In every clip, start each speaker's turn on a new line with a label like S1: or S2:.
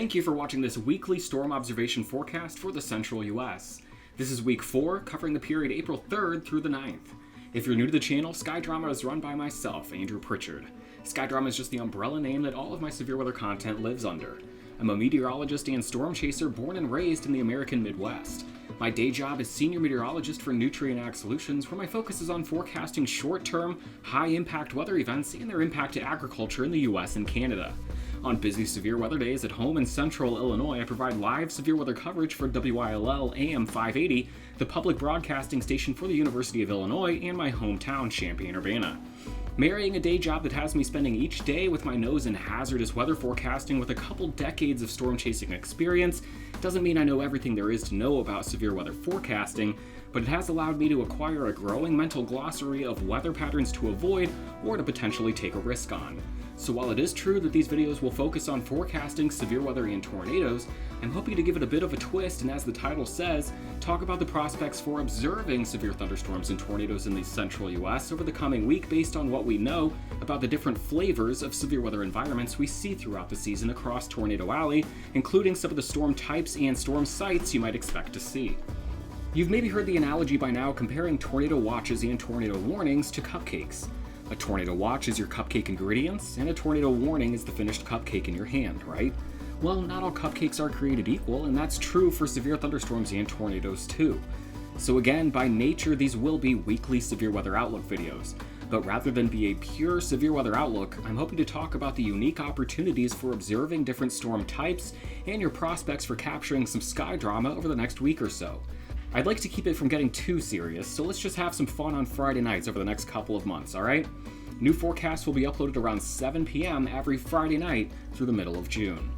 S1: Thank you for watching this weekly storm observation forecast for the central US. This is week 4, covering the period April 3rd through the 9th. If you're new to the channel, SKYDRAMA is run by myself, Andrew Pritchard. SKYDRAMA is just the umbrella name that all of my severe weather content lives under. I'm a meteorologist and storm chaser born and raised in the American Midwest. My day job is senior meteorologist for Nutrient Ag Solutions, where my focus is on forecasting short-term, high-impact weather events and their impact to agriculture in the US and Canada. On busy severe weather days at home in central Illinois, I provide live severe weather coverage for WILL AM 580, the public broadcasting station for the University of Illinois, and my hometown, Champaign-Urbana. Marrying a day job that has me spending each day with my nose in hazardous weather forecasting with a couple decades of storm chasing experience doesn't mean I know everything there is to know about severe weather forecasting, but it has allowed me to acquire a growing mental glossary of weather patterns to avoid or to potentially take a risk on. So while it is true that these videos will focus on forecasting severe weather and tornadoes, I'm hoping to give it a bit of a twist and, as the title says, talk about the prospects for observing severe thunderstorms and tornadoes in the central US over the coming week based on what we know about the different flavors of severe weather environments we see throughout the season across Tornado Alley, including some of the storm types and storm sites you might expect to see. You've maybe heard the analogy by now comparing tornado watches and tornado warnings to cupcakes. A tornado watch is your cupcake ingredients, and a tornado warning is the finished cupcake in your hand, right? Well, not all cupcakes are created equal, and that's true for severe thunderstorms and tornadoes too. So again, by nature, these will be weekly severe weather outlook videos. But rather than be a pure severe weather outlook, I'm hoping to talk about the unique opportunities for observing different storm types and your prospects for capturing some sky drama over the next week or so. I'd like to keep it from getting too serious, so let's just have some fun on Friday nights over the next couple of months, alright? New forecasts will be uploaded around 7 p.m. every Friday night through the middle of June.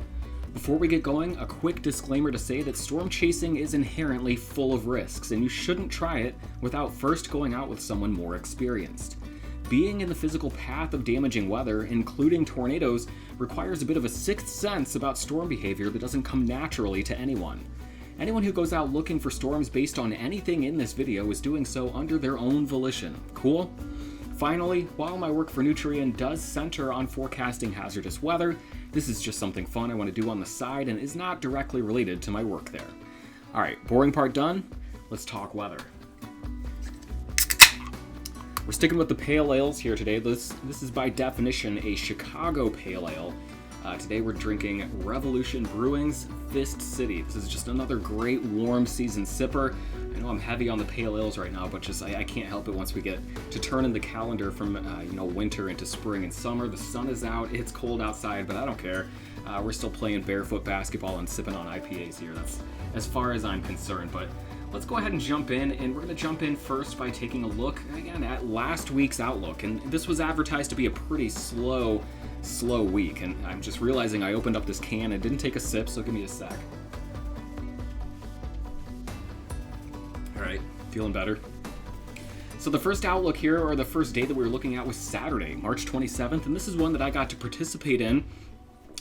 S1: Before we get going, a quick disclaimer to say that storm chasing is inherently full of risks, and you shouldn't try it without first going out with someone more experienced. Being in the physical path of damaging weather, including tornadoes, requires a bit of a sixth sense about storm behavior that doesn't come naturally to anyone. Anyone who goes out looking for storms based on anything in this video is doing so under their own volition. Cool? Finally, while my work for Nutrient does center on forecasting hazardous weather, this is just something fun I want to do on the side and is not directly related to my work there. Alright, boring part done, let's talk weather. We're sticking with the pale ales here today. This is by definition a Chicago pale ale. Today we're drinking Revolution Brewing's Fist City. This is just another great warm season sipper. I know I'm heavy on the pale ales right now, but just I can't help it once we get to turning the calendar from winter into spring and summer. The sun is out, it's cold outside, but I don't care. We're still playing barefoot basketball and sipping on IPAs here. That's as far as I'm concerned, but let's go ahead and jump in, and we're going to jump in first by taking a look again at last week's outlook. And this was advertised to be a pretty slow week, and I'm just realizing I opened up this can and didn't take a sip, so give me a sec. Alright, feeling better. So the first outlook here, or the first day that we were looking at, was Saturday, March 27th, and this is one that I got to participate in.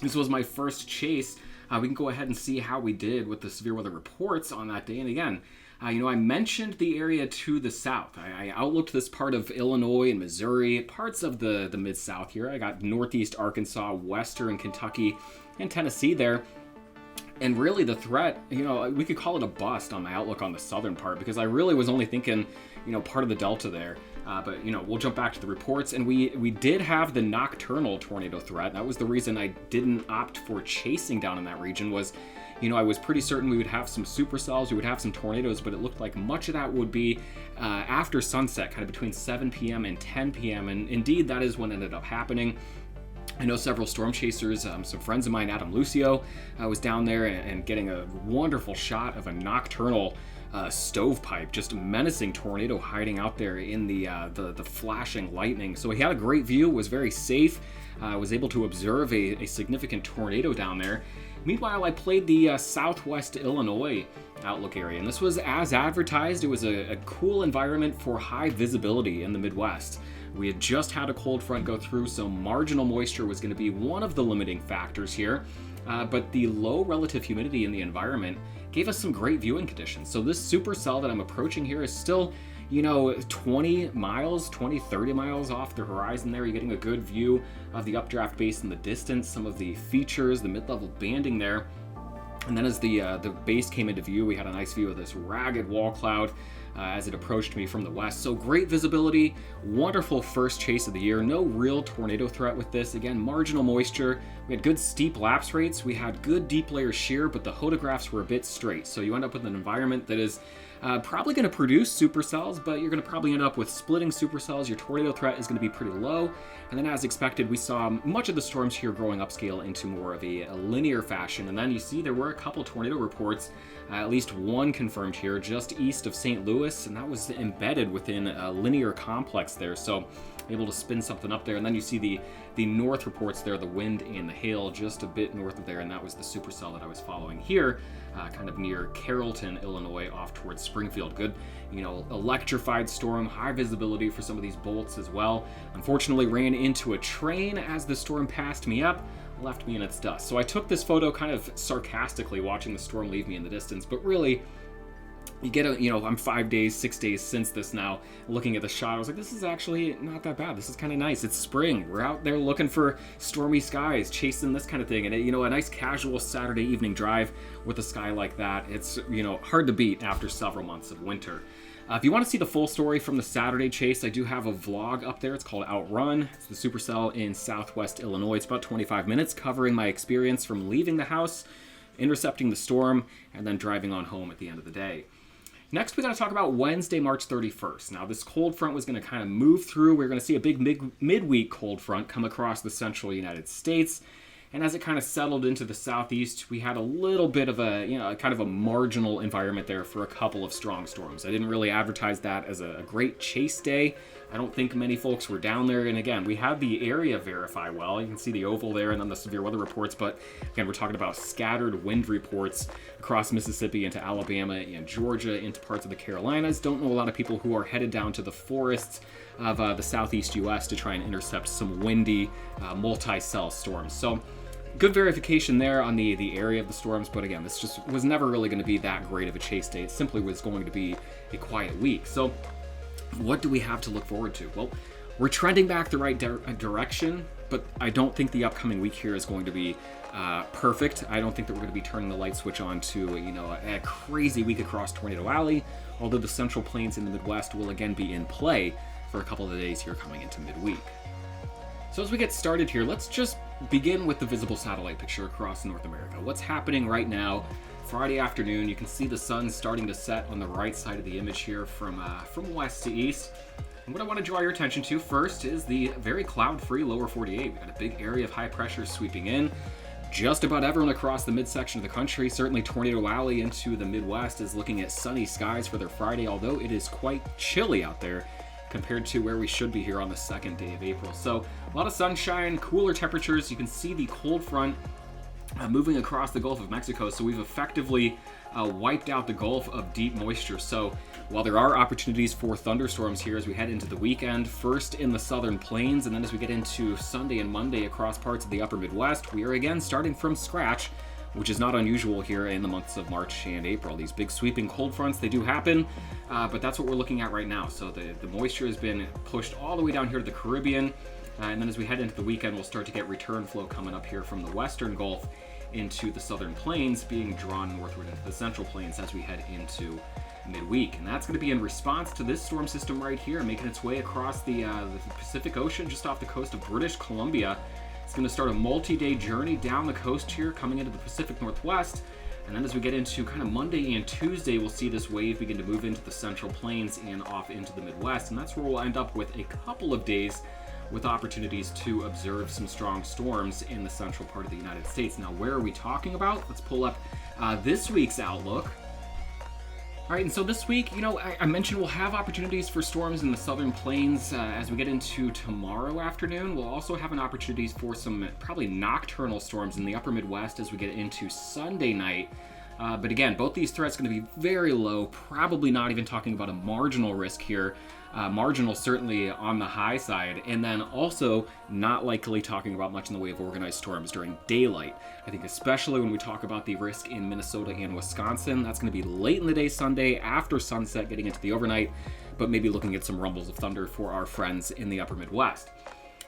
S1: This was my first chase. We can go ahead and see how we did with the severe weather reports on that day. And again, I mentioned the area to the south. I outlooked this part of Illinois and Missouri, parts of the Mid-South here. I got northeast Arkansas, western Kentucky, and Tennessee there. And really the threat, we could call it a bust on my outlook on the southern part, because I really was only thinking, part of the Delta there. But we'll jump back to the reports, and we did have the nocturnal tornado threat. That was the reason I didn't opt for chasing down in that region. Was I was pretty certain we would have some supercells, we would have some tornadoes, but it looked like much of that would be after sunset, kind of between 7 p.m. and 10 p.m. And indeed, that is what ended up happening. I know several storm chasers, some friends of mine, Adam Lucio, was down there and getting a wonderful shot of a nocturnal stovepipe, just a menacing tornado hiding out there in the flashing lightning. So he had a great view, was very safe, was able to observe a significant tornado down there. Meanwhile, I played the southwest Illinois outlook area, and this was as advertised. It was a cool environment for high visibility in the Midwest. We had just had a cold front go through, so marginal moisture was going to be one of the limiting factors here. But the low relative humidity in the environment gave us some great viewing conditions. So this supercell that I'm approaching here is still, 20 miles, 20, 30 miles off the horizon there. You're getting a good view of the updraft base in the distance, some of the features, the mid-level banding there. And then as the base came into view, we had a nice view of this ragged wall cloud as it approached me from the west. So great visibility, wonderful first chase of the year. No real tornado threat with this. Again, marginal moisture. We had good steep lapse rates. We had good deep layer shear, but the photographs were a bit straight. So you end up with an environment that is probably going to produce supercells, but you're going to probably end up with splitting supercells. Your tornado threat is going to be pretty low. And then as expected, we saw much of the storms here growing upscale into more of a linear fashion. And then you see there were a couple tornado reports, at least one confirmed here just east of St. Louis, and that was embedded within a linear complex there. So able to spin something up there. And then you see the north reports there, the wind and the hail just a bit north of there, and that was the supercell that I was following here, kind of near Carrollton, Illinois, off towards Springfield. Good, electrified storm, high visibility for some of these bolts as well. Unfortunately, ran into a train as the storm passed me up, left me in its dust. So I took this photo kind of sarcastically, watching the storm leave me in the distance, but really, you get I'm 5 days, 6 days since this now, looking at the shot, I was like, this is actually not that bad. This is kind of nice. It's spring. We're out there looking for stormy skies, chasing this kind of thing. And, a nice casual Saturday evening drive with a sky like that, it's, hard to beat after several months of winter. If you want to see the full story from the Saturday chase, I do have a vlog up there. It's called Outrun. It's the supercell in southwest Illinois. It's about 25 minutes covering my experience from leaving the house, intercepting the storm, and then driving on home at the end of the day. Next, we got to talk about Wednesday, March 31st. Now, this cold front was going to kind of move through. We're going to see a big midweek cold front come across the central United States. And as it kind of settled into the southeast, we had a little bit of a, kind of a marginal environment there for a couple of strong storms. I didn't really advertise that as a great chase day. I don't think many folks were down there. And again, we had the area verify well. You can see the oval there and then the severe weather reports. But again, we're talking about scattered wind reports across Mississippi into Alabama and Georgia, into parts of the Carolinas. Don't know a lot of people who are headed down to the forests of the southeast U.S. to try and intercept some windy multi-cell storms. So good verification there on the area of the storms, but again, this just was never really going to be that great of a chase day. It simply was going to be a quiet week. So what do we have to look forward to? Well, we're trending back the right direction, but I don't think the upcoming week here is going to be perfect. I don't think that we're going to be turning the light switch on to a crazy week across Tornado Alley, although the Central Plains in the Midwest will again be in play for a couple of days here coming into midweek. So as we get started here, let's just begin with the visible satellite picture across North America. What's happening right now, Friday afternoon, you can see the sun starting to set on the right side of the image here from west to east. And what I want to draw your attention to first is the very cloud-free lower 48. We've got a big area of high pressure sweeping in. Just about everyone across the midsection of the country, certainly Tornado Alley into the Midwest, is looking at sunny skies for their Friday, although it is quite chilly out there compared to where we should be here on the second day of April. So a lot of sunshine, cooler temperatures. You can see the cold front moving across the Gulf of Mexico. So we've effectively wiped out the Gulf of deep moisture. So while there are opportunities for thunderstorms here as we head into the weekend, first in the southern plains, and then as we get into Sunday and Monday across parts of the upper Midwest, we are again starting from scratch, which is not unusual here in the months of March and April. These big sweeping cold fronts, they do happen, but that's what we're looking at right now. So the moisture has been pushed all the way down here to the Caribbean, and then as we head into the weekend, we'll start to get return flow coming up here from the western Gulf into the southern plains, being drawn northward into the central plains as we head into midweek. And that's going to be in response to this storm system right here, making its way across the Pacific Ocean just off the coast of British Columbia. It's going to start a multi-day journey down the coast here, coming into the Pacific Northwest. And then as we get into kind of Monday and Tuesday, we'll see this wave begin to move into the central plains and off into the Midwest. And that's where we'll end up with a couple of days with opportunities to observe some strong storms in the central part of the United States. Now, where are we talking about? Let's pull up this week's outlook. All right, and so this week, I mentioned we'll have opportunities for storms in the southern plains as we get into tomorrow afternoon. We'll also have an opportunity for some probably nocturnal storms in the upper Midwest as we get into Sunday night. But again, both these threats going to be very low, probably not even talking about a marginal risk here. Marginal certainly on the high side, and then also not likely talking about much in the way of organized storms during daylight. I think especially when we talk about the risk in Minnesota and Wisconsin, that's going to be late in the day Sunday after sunset getting into the overnight, but maybe looking at some rumbles of thunder for our friends in the upper Midwest.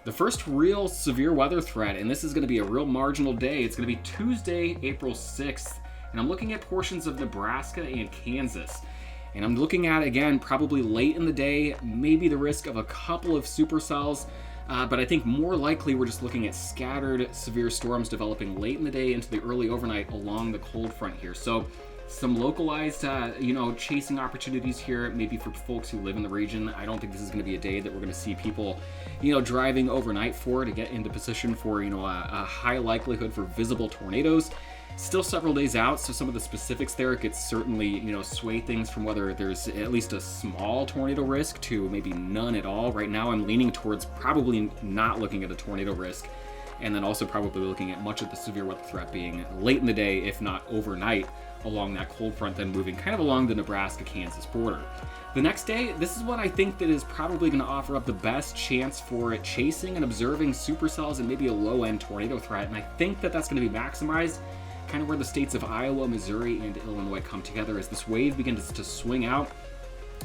S1: The first real severe weather threat, and this is going to be a real marginal day, it's going to be Tuesday, April 6th, and I'm looking at portions of Nebraska and Kansas. And I'm looking at, again, probably late in the day, maybe the risk of a couple of supercells, but I think more likely we're just looking at scattered severe storms developing late in the day into the early overnight along the cold front here. So some localized, chasing opportunities here, maybe for folks who live in the region. I don't think this is going to be a day that we're going to see people, driving overnight for to get into position for, a high likelihood for visible tornadoes. Still several days out, so some of the specifics there could certainly, sway things from whether there's at least a small tornado risk to maybe none at all. Right now, I'm leaning towards probably not looking at a tornado risk, and then also probably looking at much of the severe weather threat being late in the day, if not overnight, along that cold front, then moving kind of along the Nebraska-Kansas border. The next day, this is what I think that is probably going to offer up the best chance for chasing and observing supercells and maybe a low-end tornado threat, and I think that that's going to be maximized kind of where the states of Iowa, Missouri, and Illinois come together as this wave begins to swing out.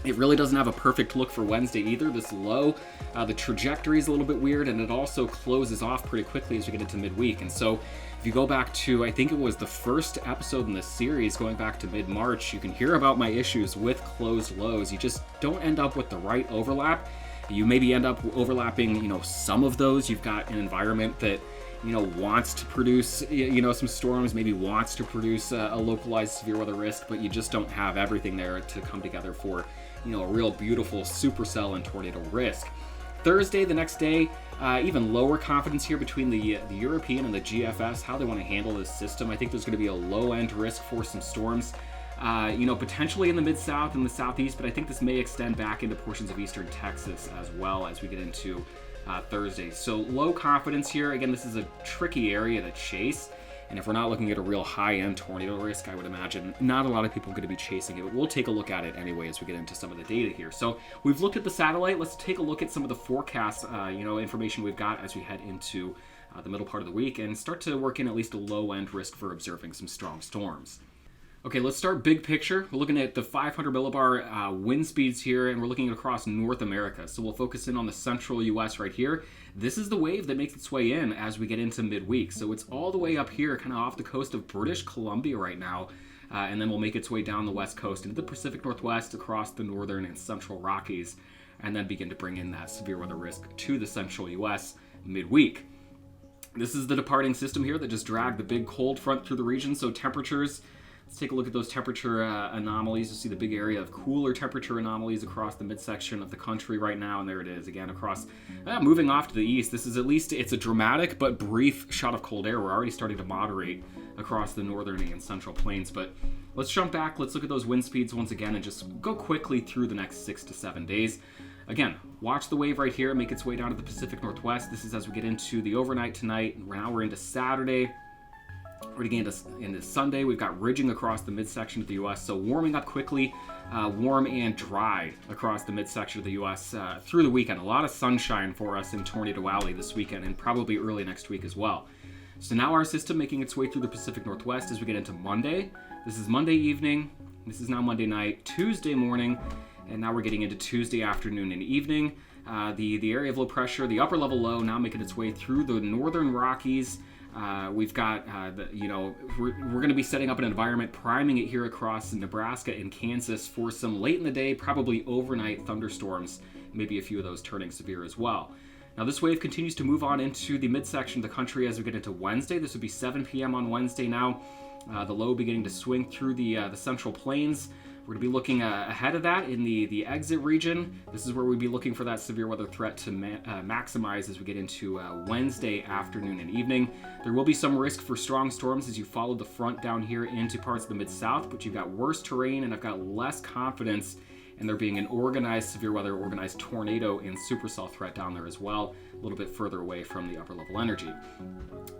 S1: It really doesn't have a perfect look for Wednesday either, this low. The trajectory is a little bit weird, and it also closes off pretty quickly as we get into midweek. And so if you go back to, I think it was the first episode in this series, going back to mid-March, you can hear about my issues with closed lows. You just don't end up with the right overlap. You maybe end up overlapping, some of those. You've got an environment that wants to produce, some storms, maybe wants to produce a localized severe weather risk, but you just don't have everything there to come together for, a real beautiful supercell and tornado risk. Thursday, the next day, even lower confidence here between the European and the GFS, how they want to handle this system. I think there's going to be a low-end risk for some storms, potentially in the Mid-South and the Southeast, but I think this may extend back into portions of eastern Texas as well as we get into Thursday. So low confidence here. Again, this is a tricky area to chase, and if we're not looking at a real high-end tornado risk, I would imagine not a lot of people are going to be chasing it, but we'll take a look at it anyway as we get into some of the data here. So we've looked at the satellite. Let's take a look at some of the forecast information we've got as we head into the middle part of the week and start to work in at least a low-end risk for observing some strong storms. Okay, let's start big picture. We're looking at the 500 millibar wind speeds here, and we're looking across North America. So we'll focus in on the central U.S. right here. This is the wave that makes its way in as we get into midweek. So it's all the way up here, kind of off the coast of British Columbia right now, and then we'll make its way down the west coast into the Pacific Northwest, across the northern and central Rockies, and then begin to bring in that severe weather risk to the central U.S. midweek. This is the departing system here that just dragged the big cold front through the region, so temperatures. Let's take a look at those temperature anomalies. You'll see the big area of cooler temperature anomalies across the midsection of the country right now, and there it is again across, moving off to the east. This is at least, it's a dramatic but brief shot of cold air. We're already starting to moderate across the northern and central plains, but let's jump back. Let's look at those wind speeds once again and just go quickly through the next 6 to 7 days. Again, watch the wave right here make its way down to the Pacific Northwest. This is as we get into the overnight tonight. Now we're into Saturday. We're getting into Sunday. We've got ridging across the midsection of the U.S., so warming up quickly, warm and dry across the midsection of the U.S. Through the weekend. A lot of sunshine for us in Tornado Alley this weekend and probably early next week as well. So now our system making its way through the Pacific Northwest as we get into Monday. This is Monday evening. This is now Monday night, Tuesday morning, and now we're getting into Tuesday afternoon and evening. The area of low pressure, the upper level low, now making its way through the northern Rockies. We've got, we're going to be setting up an environment, priming it here across Nebraska and Kansas for some late in the day, probably overnight thunderstorms, maybe a few of those turning severe as well. Now this wave continues to move on into the midsection of the country as we get into Wednesday. This would be 7 p.m. on Wednesday now. The low beginning to swing through the central plains. We're going to be looking ahead of that in the exit region. This is where we'd be looking for that severe weather threat to maximize as we get into Wednesday afternoon and evening. There will be some risk for strong storms as you follow the front down here into parts of the Mid-South, but you've got worse terrain and I've got less confidence and there being an organized severe weather, organized tornado and supercell threat down there as well, a little bit further away from the upper level energy.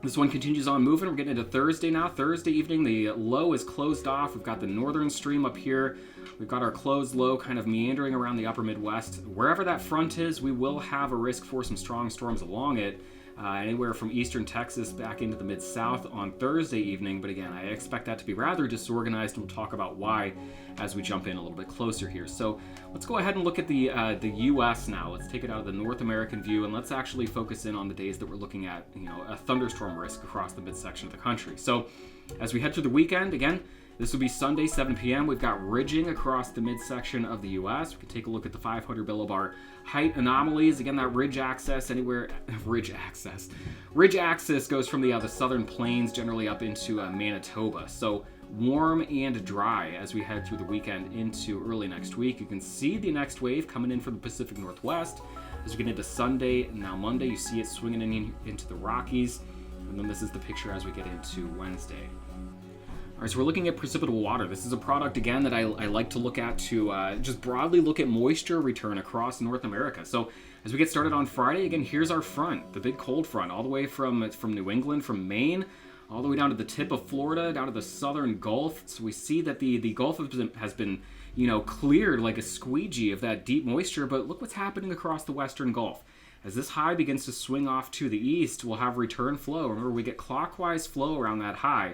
S1: This one continues on moving. We're getting into Thursday now. Thursday evening, the low is closed off. We've got the northern stream up here. We've got our closed low kind of meandering around the upper Midwest. Wherever that front is, we will have a risk for some strong storms along it. Anywhere from eastern Texas back into the mid-south on Thursday evening. But again, I expect that to be rather disorganized, and we'll talk about why as we jump in a little bit closer here. So let's go ahead and look at the U.S. now. Let's take it out of the North American view, and let's actually focus in on the days that we're looking at, a thunderstorm risk across the midsection of the country. So as we head through the weekend, again, this will be Sunday, 7 p.m. We've got ridging across the midsection of the U.S. We can take a look at the 500 millibar height anomalies. Again, that ridge axis Ridge axis goes from the southern plains generally up into Manitoba. So warm and dry as we head through the weekend into early next week. You can see the next wave coming in from the Pacific Northwest. As we get into Sunday, now Monday, you see it swinging into the Rockies. And then this is the picture as we get into Wednesday. All right, so we're looking at precipitable water. This is a product, again, that I like to look at to just broadly look at moisture return across North America. So as we get started on Friday, again, here's our front, the big cold front, all the way from New England, from Maine, all the way down to the tip of Florida, down to the southern Gulf. So we see that the Gulf has been cleared like a squeegee of that deep moisture, but look what's happening across the western Gulf. As this high begins to swing off to the east, we'll have return flow. Remember, we get clockwise flow around that high.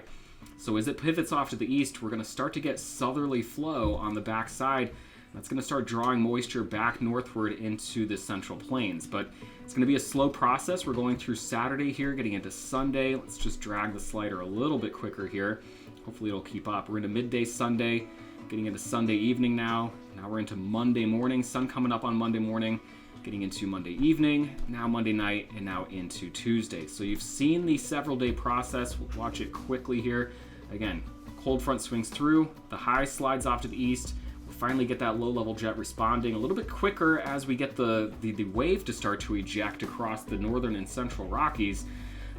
S1: So as it pivots off to the east, we're going to start to get southerly flow on the backside. That's going to start drawing moisture back northward into the central plains. But it's going to be a slow process. We're going through Saturday here, getting into Sunday. Let's just drag the slider a little bit quicker here. Hopefully it'll keep up. We're into midday Sunday, getting into Sunday evening now. Now we're into Monday morning, sun coming up on Monday morning, getting into Monday evening, now Monday night, and now into Tuesday. So you've seen the several day process. We'll watch it quickly here. Again, cold front swings through, the high slides off to the east. We'll finally get that low level jet responding a little bit quicker as we get the wave to start to eject across the northern and central Rockies.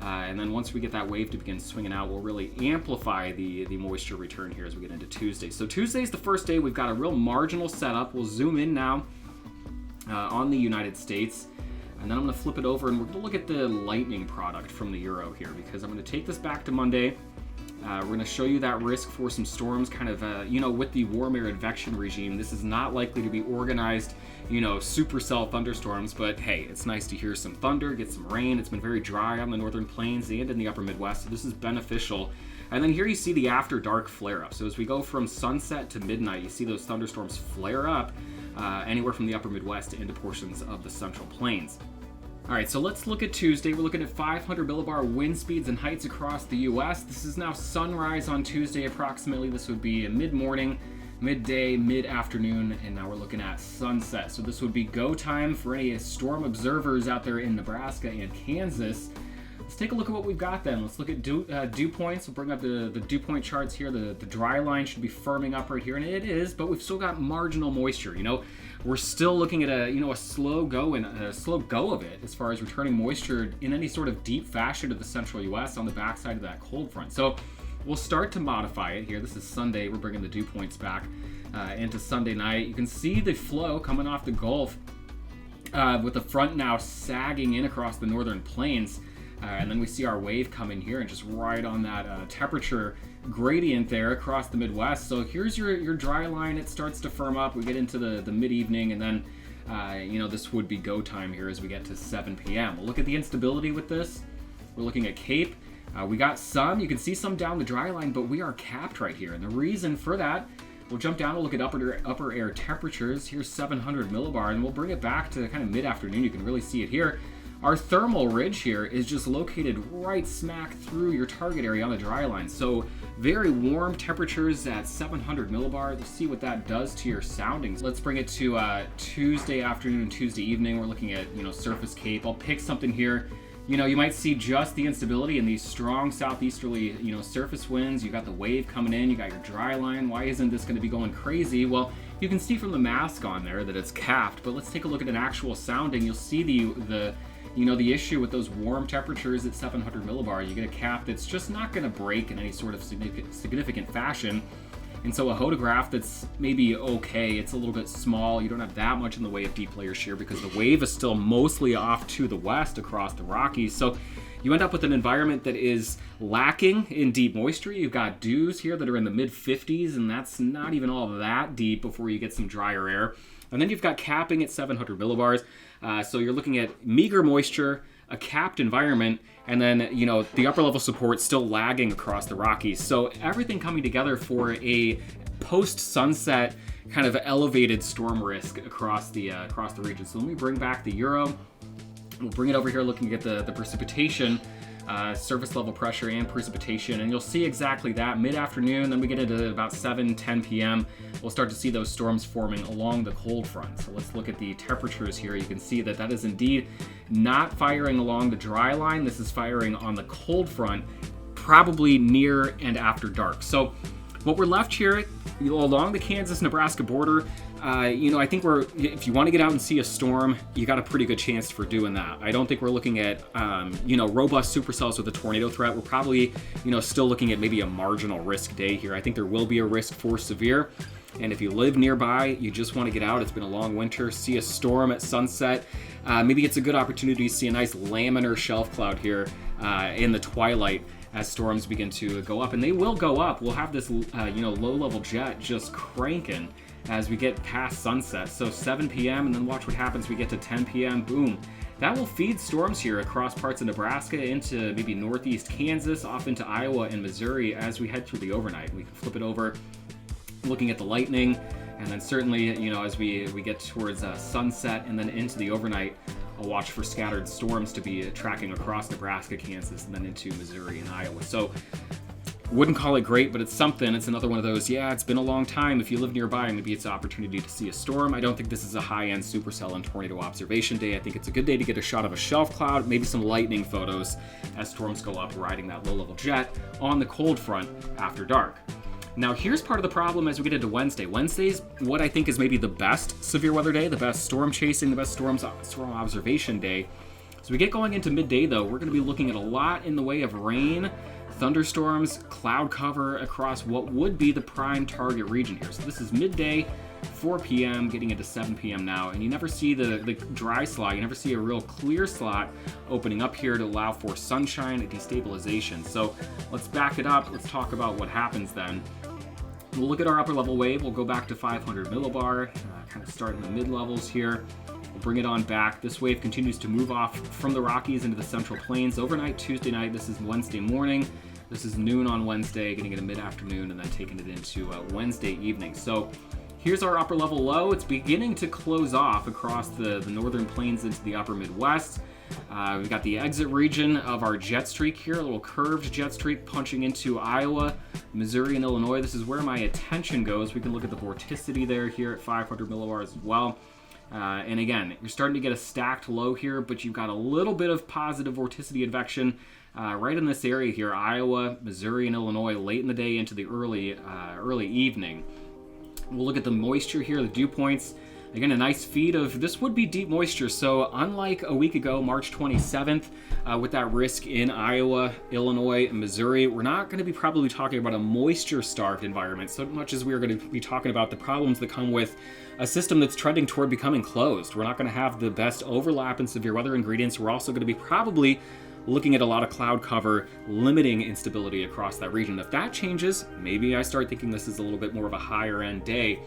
S1: And then once we get that wave to begin swinging out, we'll really amplify the moisture return here as we get into Tuesday. So Tuesday's the first day. We've got a real marginal setup. We'll zoom in now on the United States, and then I'm going to flip it over and we're going to look at the lightning product from the Euro here, because I'm going to take this back to Monday. We're going to show you that risk for some storms kind of, with the warm air advection regime. This is not likely to be organized, supercell thunderstorms, but hey, it's nice to hear some thunder, get some rain. It's been very dry on the northern plains and in the upper Midwest, so this is beneficial. And then here you see the after dark flare up. So as we go from sunset to midnight, you see those thunderstorms flare up anywhere from the upper Midwest into portions of the central plains. All right, so let's look at Tuesday. We're looking at 500 millibar wind speeds and heights across the U.S. This is now sunrise on Tuesday approximately. This would be mid-morning, midday, mid-afternoon, and now we're looking at sunset. So this would be go time for any storm observers out there in Nebraska and Kansas. Let's take a look at what we've got then. Let's look at dew points. We'll bring up the dew point charts here. The dry line should be firming up right here, and it is, but we've still got marginal moisture. We're still looking at a slow go of it as far as returning moisture in any sort of deep fashion to the central U.S. on the backside of that cold front. So we'll start to modify it here. This is Sunday. We're bringing the dew points back into Sunday night. You can see the flow coming off the Gulf with the front now sagging in across the northern plains. And then we see our wave come in here and just right on that temperature gradient there across the Midwest. So here's your dry line. It starts to firm up. We get into the mid-evening, and then this would be go time here as we get to 7 p.m. We'll look at the instability with this. We're looking at Cape. We got some. You can see some down the dry line, but we are capped right here. And the reason for that, we'll jump down and look at upper air temperatures. Here's 700 millibar, and we'll bring it back to kind of mid-afternoon. You can really see it here. Our thermal ridge here is just located right smack through your target area on the dry line. So very warm temperatures at 700 millibar. Let's see what that does to your soundings. Let's bring it to Tuesday afternoon and Tuesday evening. We're looking at, surface Cape. I'll pick something here. You might see just the instability and these strong southeasterly, surface winds. You got the wave coming in. You got your dry line. Why isn't this going to be going crazy? Well, you can see from the mask on there that it's capped, but let's take a look at an actual sounding. You'll see the issue with those warm temperatures at 700 millibar. You get a cap that's just not going to break in any sort of significant fashion. And so a hodograph that's maybe okay, it's a little bit small, you don't have that much in the way of deep layer shear because the wave is still mostly off to the west across the Rockies. So you end up with an environment that is lacking in deep moisture. You've got dews here that are in the mid 50s, and that's not even all that deep before you get some drier air. And then you've got capping at 700 millibars. So you're looking at meager moisture, a capped environment, and then, you know, the upper level support still lagging across the Rockies. So everything coming together for a post-sunset kind of elevated storm risk across the region. So let me bring back the Euro. We'll bring it over here looking at the precipitation, surface level pressure and precipitation, and you'll see exactly that mid-afternoon. Then we get into about 7-10 p.m. We'll start to see those storms forming along the cold front. So let's look at the temperatures here. You can see that is indeed not firing along the dry line. This is firing on the cold front, probably near and after dark. So what we're left here along the Kansas-Nebraska border, I think if you want to get out and see a storm, you got a pretty good chance for doing that. I don't think we're looking at, robust supercells with a tornado threat. We're probably, still looking at maybe a marginal risk day here. I think there will be a risk for severe. And if you live nearby, you just want to get out. It's been a long winter. See a storm at sunset. Maybe it's a good opportunity to see a nice laminar shelf cloud here in the twilight as storms begin to go up. And they will go up. We'll have this, low-level jet just cranking as we get past sunset. So 7 p.m. and then watch what happens. We get to 10 p.m. Boom. That will feed storms here across parts of Nebraska into maybe northeast Kansas, off into Iowa and Missouri as we head through the overnight. We can flip it over, looking at the lightning, and then certainly, as we get towards sunset and then into the overnight, I'll watch for scattered storms to be tracking across Nebraska, Kansas, and then into Missouri and Iowa. So wouldn't call it great, but it's something. It's another one of those, it's been a long time. If you live nearby, maybe it's an opportunity to see a storm. I don't think this is a high-end supercell and tornado observation day. I think it's a good day to get a shot of a shelf cloud, maybe some lightning photos as storms go up, riding that low-level jet on the cold front after dark. Now, here's part of the problem as we get into Wednesday. Wednesday's what I think is maybe the best severe weather day, the best storm chasing, the best storm observation day. So we get going into midday, though, we're going to be looking at a lot in the way of rain, thunderstorms, cloud cover across what would be the prime target region here. So this is midday, 4 p.m., getting into 7 p.m. now, and you never see the dry slot. You never see a real clear slot opening up here to allow for sunshine and destabilization. So let's back it up. Let's talk about what happens then. We'll look at our upper level wave. We'll go back to 500 millibar, kind of start in the mid levels here. We'll bring it on back. This wave continues to move off from the Rockies into the Central Plains overnight, Tuesday night. This is Wednesday morning. This is noon on Wednesday, getting into mid-afternoon, and then taking it into Wednesday evening. So here's our upper level low. It's beginning to close off across the northern plains into the upper Midwest. We've got the exit region of our jet streak here, a little curved jet streak punching into Iowa, Missouri, and Illinois. This is where my attention goes. We can look at the vorticity there here at 500 millibars as well. And again, you're starting to get a stacked low here, but you've got a little bit of positive vorticity advection right in this area here, Iowa, Missouri, and Illinois, late in the day into the early evening. We'll look at the moisture here, the dew points. Again, a nice feed of, this would be deep moisture, so unlike a week ago, March 27th, with that risk in Iowa, Illinois, and Missouri, we're not going to be probably talking about a moisture-starved environment so much as we are going to be talking about the problems that come with a system that's trending toward becoming closed. We're not going to have the best overlap in severe weather ingredients. We're also going to be probably looking at a lot of cloud cover, limiting instability across that region. If that changes, maybe I start thinking this is a little bit more of a higher-end day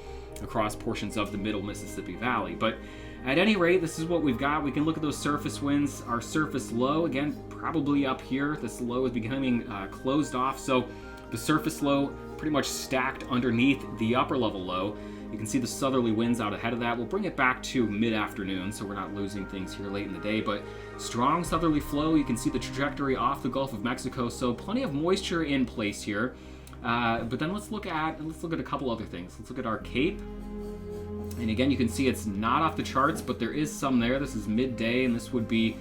S1: across portions of the middle Mississippi Valley. But at any rate, this is what we've got. We can look at those surface winds. Our surface low, again, probably up here. This low is becoming closed off. So the surface low pretty much stacked underneath the upper level low. You can see the southerly winds out ahead of that. We'll bring it back to mid-afternoon, so we're not losing things here late in the day. But strong southerly flow. You can see the trajectory off the Gulf of Mexico. So plenty of moisture in place here. But then let's look at a couple other things. Let's look at our Cape. And again, you can see it's not off the charts, but there is some there. This is midday, and this would be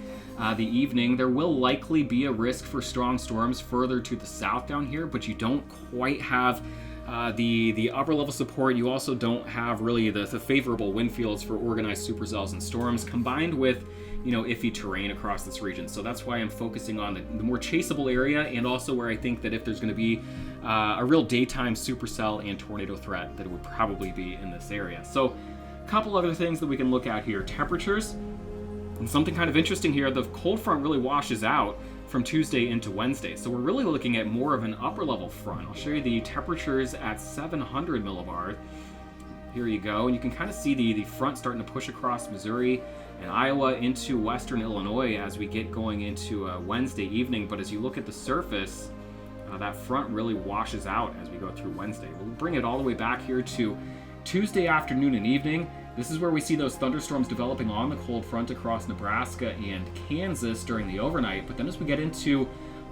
S1: the evening. There will likely be a risk for strong storms further to the south down here, but you don't quite have the upper level support, you also don't have really the favorable wind fields for organized supercells and storms, combined with iffy terrain across this region. So that's why I'm focusing on the more chaseable area, and also where I think that if there's going to be a real daytime supercell and tornado threat, that it would probably be in this area. So a couple other things that we can look at here. Temperatures, and something kind of interesting here, the cold front really washes out from Tuesday into Wednesday. So we're really looking at more of an upper level front. I'll show you the temperatures at 700 millibar. Here you go, and you can kind of see the front starting to push across Missouri and Iowa into western Illinois as we get going into Wednesday evening. But as you look at the surface, that front really washes out as we go through Wednesday. We'll bring it all the way back here to Tuesday afternoon and evening. This is where we see those thunderstorms developing on the cold front across Nebraska and Kansas during the overnight. But then as we get into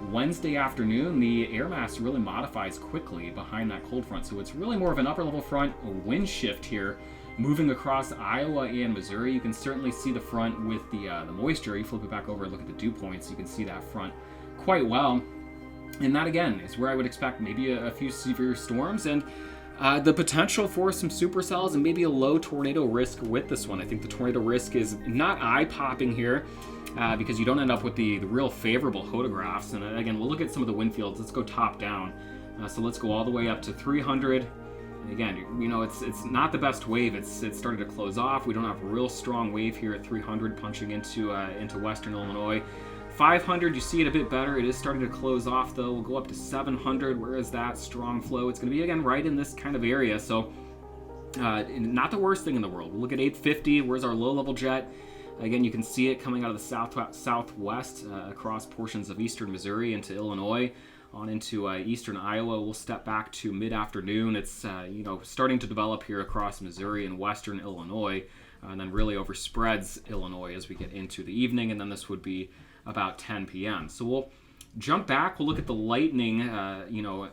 S1: Wednesday afternoon, the air mass really modifies quickly behind that cold front. So it's really more of an upper level front, a wind shift here, moving across Iowa and Missouri. You can certainly see the front with the moisture. You flip it back over and look at the dew points, you can see that front quite well. And that again is where I would expect maybe a few severe storms and the potential for some supercells and maybe a low tornado risk with this one. I think the tornado risk is not eye-popping here because you don't end up with the real favorable photographs. And again, we'll look at some of the wind fields. Let's go top down. So let's go all the way up to 300. And again, it's not the best wave. It's started to close off. We don't have a real strong wave here at 300 punching into western Illinois. 500, you see it a bit better. It is starting to close off though. We'll go up to 700. Where is that strong flow? It's going to be again right in this kind of area. So not the worst thing in the world. We'll look at 850. Where's our low level jet? Again, you can see it coming out of the southwest across portions of eastern Missouri into Illinois on into eastern Iowa. We'll step back to mid-afternoon. It's starting to develop here across Missouri and western Illinois, and then really overspreads Illinois as we get into the evening. And then this would be about 10 p.m. So we'll jump back. We'll look at the lightning,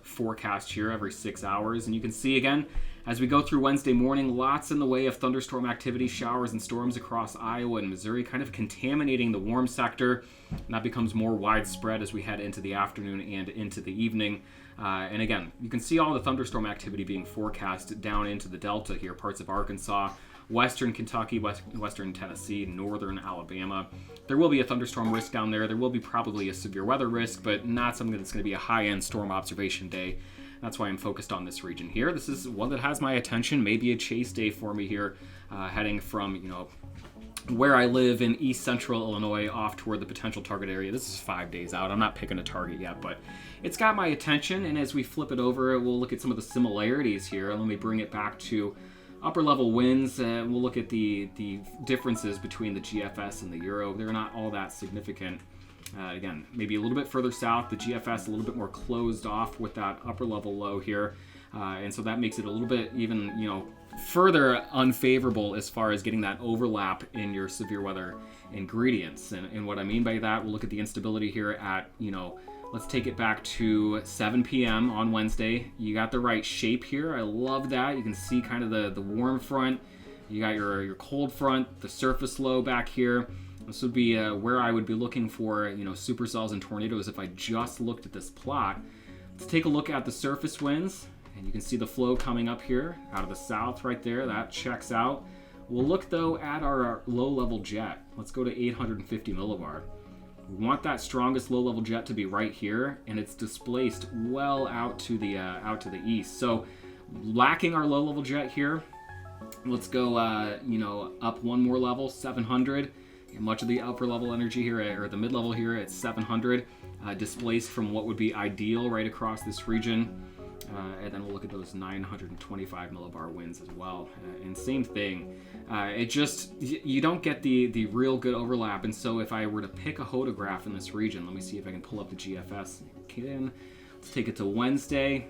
S1: forecast here every 6 hours, and you can see again as we go through Wednesday morning, lots in the way of thunderstorm activity, showers and storms across Iowa and Missouri, kind of contaminating the warm sector. And that becomes more widespread as we head into the afternoon and into the evening. And again, you can see all the thunderstorm activity being forecast down into the Delta here, parts of Arkansas, western Kentucky, western Tennessee, northern Alabama. There will be a thunderstorm risk down there. There will be probably a severe weather risk, but not something that's going to be a high-end storm observation day. That's why I'm focused on this region here. This is one that has my attention, maybe a chase day for me here, heading from, where I live in east central Illinois off toward the potential target area. This is 5 days out. I'm not picking a target yet, but it's got my attention. And as we flip it over, we'll look at some of the similarities here. Let me bring it back to upper level winds. We'll look at the differences between the GFS and the Euro. They're not all that significant. Again, maybe a little bit further south, the GFS a little bit more closed off with that upper level low here. And so that makes it a little bit even, further unfavorable as far as getting that overlap in your severe weather ingredients. And what I mean by that, we'll look at the instability here at, let's take it back to 7 p.m. on Wednesday. You got the right shape here. I love that. You can see kind of the warm front. You got your cold front, the surface low back here. This would be where I would be looking for, supercells and tornadoes if I just looked at this plot. Let's take a look at the surface winds, and you can see the flow coming up here out of the south right there. That checks out. We'll look, though, at our low-level jet. Let's go to 850 millibar. We want that strongest low-level jet to be right here, and it's displaced well out to the east. So, lacking our low-level jet here, let's go, up one more level, 700. Much of the upper level energy here, or the mid level here at 700, displaced from what would be ideal right across this region. And then we'll look at those 925 millibar winds as well. And same thing. You don't get the real good overlap. And so if I were to pick a hodograph in this region, let me see if I can pull up the GFS. Let's take it to Wednesday.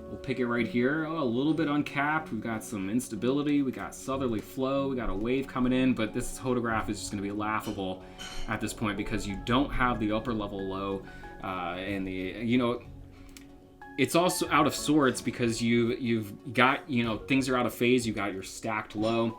S1: We'll pick it right here. A little bit uncapped. We've got some instability. We got southerly flow. We got a wave coming in, but this photograph is just going to be laughable at this point because you don't have the upper level low, and it's also out of sorts because you've got things are out of phase. You got your stacked low.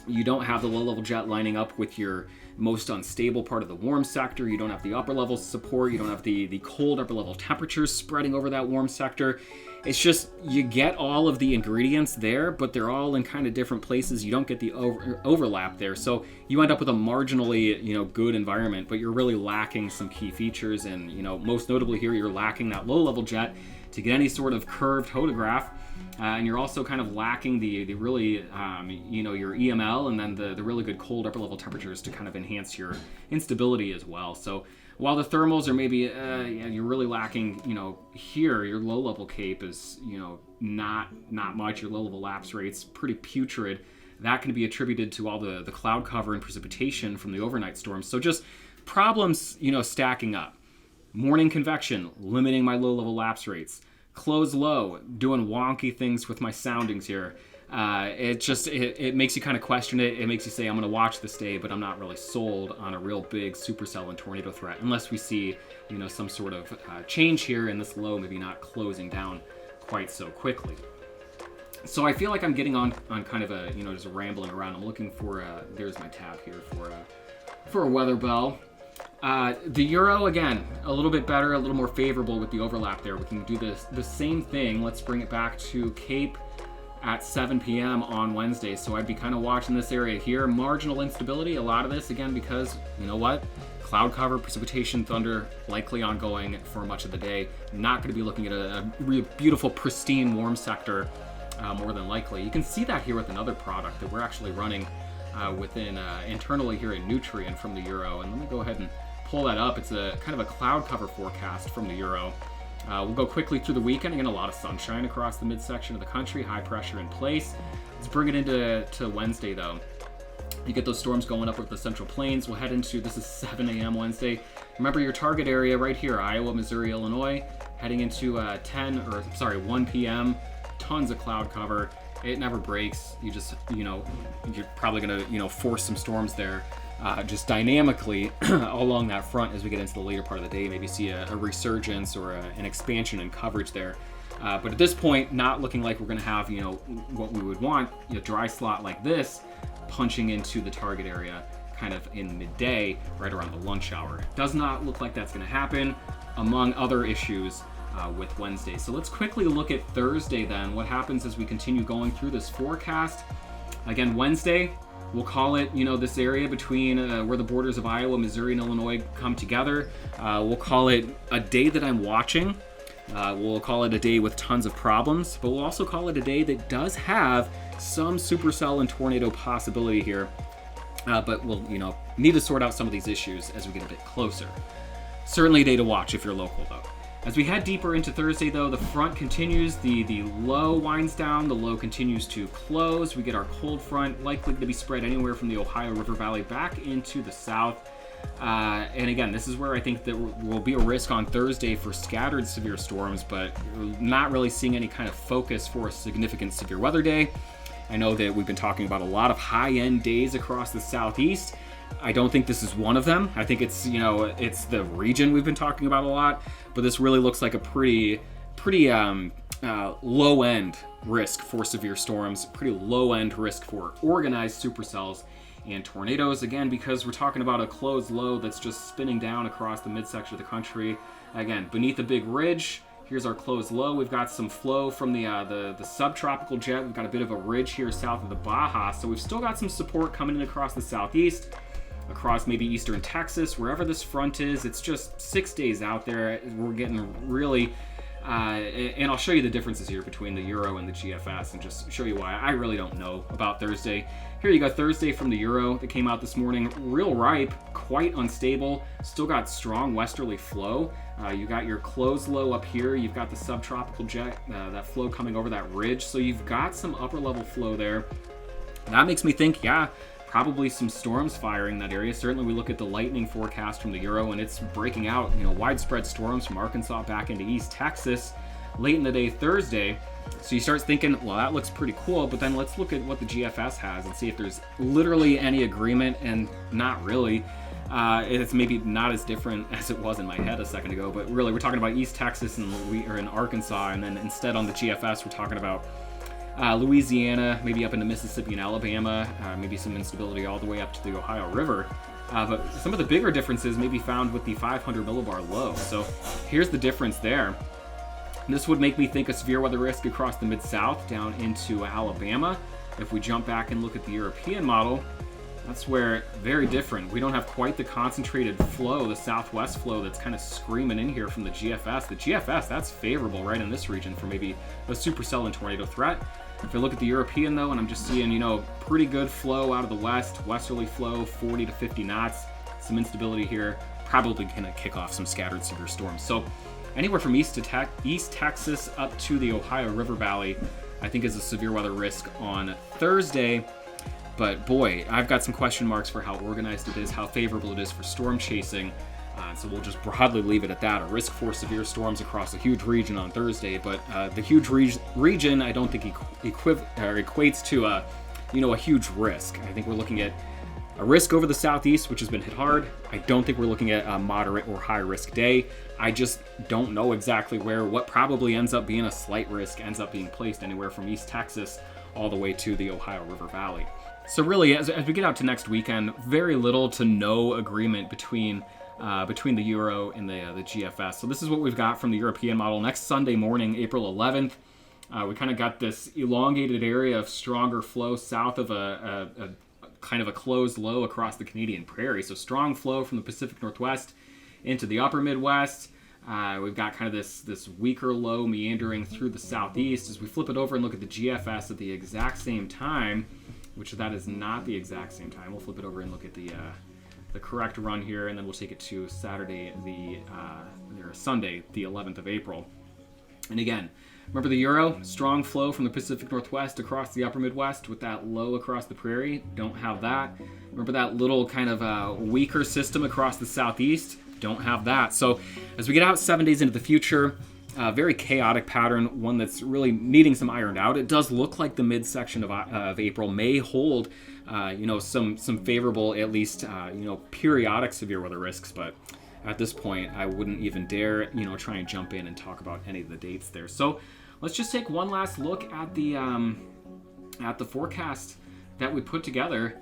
S1: You don't have the low-level jet lining up with your most unstable part of the warm sector. You don't have the upper-level support. You don't have the cold upper-level temperatures spreading over that warm sector. It's just, you get all of the ingredients there, but they're all in kind of different places. You don't get the overlap there. So you end up with a marginally, good environment, but you're really lacking some key features. And, most notably here, you're lacking that low-level jet to get any sort of curved photograph. And you're also kind of lacking the really, your EML and then the really good cold upper level temperatures to kind of enhance your instability as well. So while the thermals are maybe, you're really lacking, here, your low level cape is, not much. Your low level lapse rate's pretty putrid. That can be attributed to all the cloud cover and precipitation from the overnight storms. So just problems, stacking up. Morning convection, limiting my low level lapse rates. Close low, doing wonky things with my soundings here. It makes you kind of question it. It makes you say, I'm going to watch this day, but I'm not really sold on a real big supercell and tornado threat unless we see, some sort of change here in this low, maybe not closing down quite so quickly. So I feel like I'm getting on kind of a, just rambling around. I'm looking for, there's my tab here for a weather bell. The euro, again, a little bit better, a little more favorable with the overlap there. We can do the same thing. Let's bring it back to Cape at 7 p.m. on Wednesday. So I'd be kind of watching this area here. Marginal instability, a lot of this, again, because, cloud cover, precipitation, thunder, likely ongoing for much of the day. Not going to be looking at a really beautiful, pristine, warm sector, more than likely. You can see that here with another product that we're actually running within internally here in Nutrient from the euro. And let me go ahead and pull that up. It's a kind of a cloud cover forecast from the euro. We'll go quickly through the weekend. Again, a lot of sunshine across the midsection of the country, high pressure in place. Let's bring it into Wednesday though. You get those storms going up with the Central Plains. We'll head into, this is 7 a.m. Wednesday. Remember your target area right here, Iowa, Missouri, Illinois, heading into 1 p.m. Tons of cloud cover. It never breaks. You just, you're probably going to, force some storms there. Just dynamically along that front as we get into the later part of the day, maybe see a resurgence or an expansion in coverage there. But at this point, not looking like we're going to have, what we would want, a dry slot like this punching into the target area kind of in midday, right around the lunch hour. Does not look like that's going to happen, among other issues with Wednesday. So let's quickly look at Thursday then. What happens as we continue going through this forecast? Again, Wednesday, we'll call it, this area between where the borders of Iowa, Missouri, and Illinois come together. We'll call it a day that I'm watching. We'll call it a day with tons of problems, but we'll also call it a day that does have some supercell and tornado possibility here. But we'll, need to sort out some of these issues as we get a bit closer. Certainly a day to watch if you're local, though. As we head deeper into Thursday, though, the front continues, the low winds down, the low continues to close. We get our cold front, likely to be spread anywhere from the Ohio River Valley back into the south. And again, this is where I think that will be a risk on Thursday for scattered severe storms, but not really seeing any kind of focus for a significant severe weather day. I know that we've been talking about a lot of high-end days across the southeast. I don't think this is one of them. I think it's, it's the region we've been talking about a lot, but this really looks like a pretty low-end risk for severe storms, pretty low-end risk for organized supercells and tornadoes, again, because we're talking about a closed low that's just spinning down across the midsection of the country. Again, beneath a big ridge, here's our closed low. We've got some flow from the subtropical jet. We've got a bit of a ridge here south of the Baja, so we've still got some support coming in across the southeast, across maybe eastern Texas, wherever this front is. It's just 6 days out there. We're getting really, and I'll show you the differences here between the Euro and the GFS and just show you why I really don't know about Thursday. Here you go, Thursday from the Euro that came out this morning. Real ripe, quite unstable, still got strong westerly flow. You got your closed low up here. You've got the subtropical jet, that flow coming over that ridge. So you've got some upper level flow there. That makes me think, yeah, probably some storms firing that area. Certainly we look at the lightning forecast from the Euro and it's breaking out, widespread storms from Arkansas back into East Texas late in the day Thursday. So you start thinking, well, that looks pretty cool, but then let's look at what the GFS has and see if there's literally any agreement, and not really. It's maybe not as different as it was in my head a second ago, but really we're talking about East Texas and we are in Arkansas, and then instead on the GFS we're talking about Louisiana, maybe up into Mississippi and Alabama, maybe some instability all the way up to the Ohio River. But some of the bigger differences may be found with the 500 millibar low. So here's the difference there. This would make me think a severe weather risk across the Mid-South down into Alabama. If we jump back and look at the European model, that's where very different. We don't have quite the concentrated flow, the southwest flow that's kind of screaming in here from the GFS. The GFS, that's favorable right in this region for maybe a supercell and tornado threat. If I look at the European though, and I'm just seeing, pretty good flow out of the west, westerly flow, 40 to 50 knots, some instability here, probably gonna kick off some scattered severe storms. So anywhere from East Texas up to the Ohio River Valley, I think is a severe weather risk on Thursday. But boy, I've got some question marks for how organized it is, how favorable it is for storm chasing. So we'll just broadly leave it at that. A risk for severe storms across a huge region on Thursday, but the huge region I don't think equates to a huge risk. I think we're looking at a risk over the southeast, which has been hit hard. I don't think we're looking at a moderate or high risk day. I just don't know exactly where what probably ends up being a slight risk ends up being placed anywhere from East Texas all the way to the Ohio River Valley. So really, as we get out to next weekend, very little to no agreement between the Euro and the GFS. So this is what we've got from the European model. Next Sunday morning, April 11th, we kind of got this elongated area of stronger flow south of a kind of a closed low across the Canadian prairie. So strong flow from the Pacific Northwest into the upper Midwest. We've got kind of this weaker low meandering through the southeast. As we flip it over and look at the GFS at the exact same time, which that is not the exact same time. We'll flip it over and look at the correct run here, and then we'll take it to Sunday, the 11th of April. And again, remember the Euro, strong flow from the Pacific Northwest across the upper Midwest with that low across the prairie. Don't have that. Remember that little kind of weaker system across the southeast. Don't have that. So as we get out 7 days into the future, very chaotic pattern, one that's really needing some ironed out. It does look like the midsection of April may hold, some favorable, at least, periodic severe weather risks. But at this point, I wouldn't even dare, try and jump in and talk about any of the dates there. So let's just take one last look at the forecast that we put together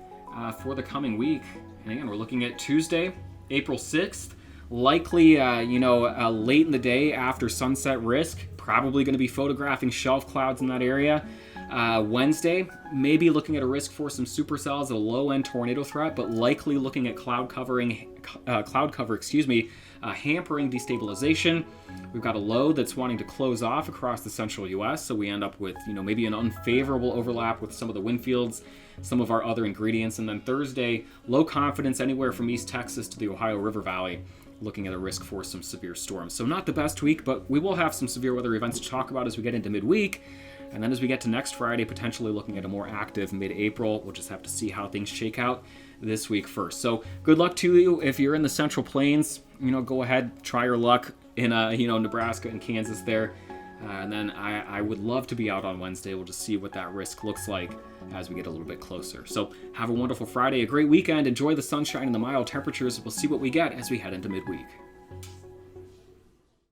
S1: for the coming week. And again, we're looking at Tuesday, April 6th. Likely, late in the day after sunset risk, probably going to be photographing shelf clouds in that area. Wednesday, maybe looking at a risk for some supercells, a low-end tornado threat, but likely looking at cloud cover, hampering destabilization. We've got a low that's wanting to close off across the central U.S., so we end up with, maybe an unfavorable overlap with some of the wind fields, some of our other ingredients. And then Thursday, low confidence anywhere from East Texas to the Ohio River Valley, looking at a risk for some severe storms. So not the best week, but we will have some severe weather events to talk about as we get into midweek. And then as we get to next Friday, potentially looking at a more active mid-April. We'll just have to see how things shake out this week first. So good luck to you. If you're in the Central Plains, go ahead, try your luck in, Nebraska and Kansas there. And then I would love to be out on Wednesday. We'll just see what that risk looks like as we get a little bit closer. So have a wonderful Friday, a great weekend. Enjoy the sunshine and the mild temperatures. We'll see what we get as we head into midweek.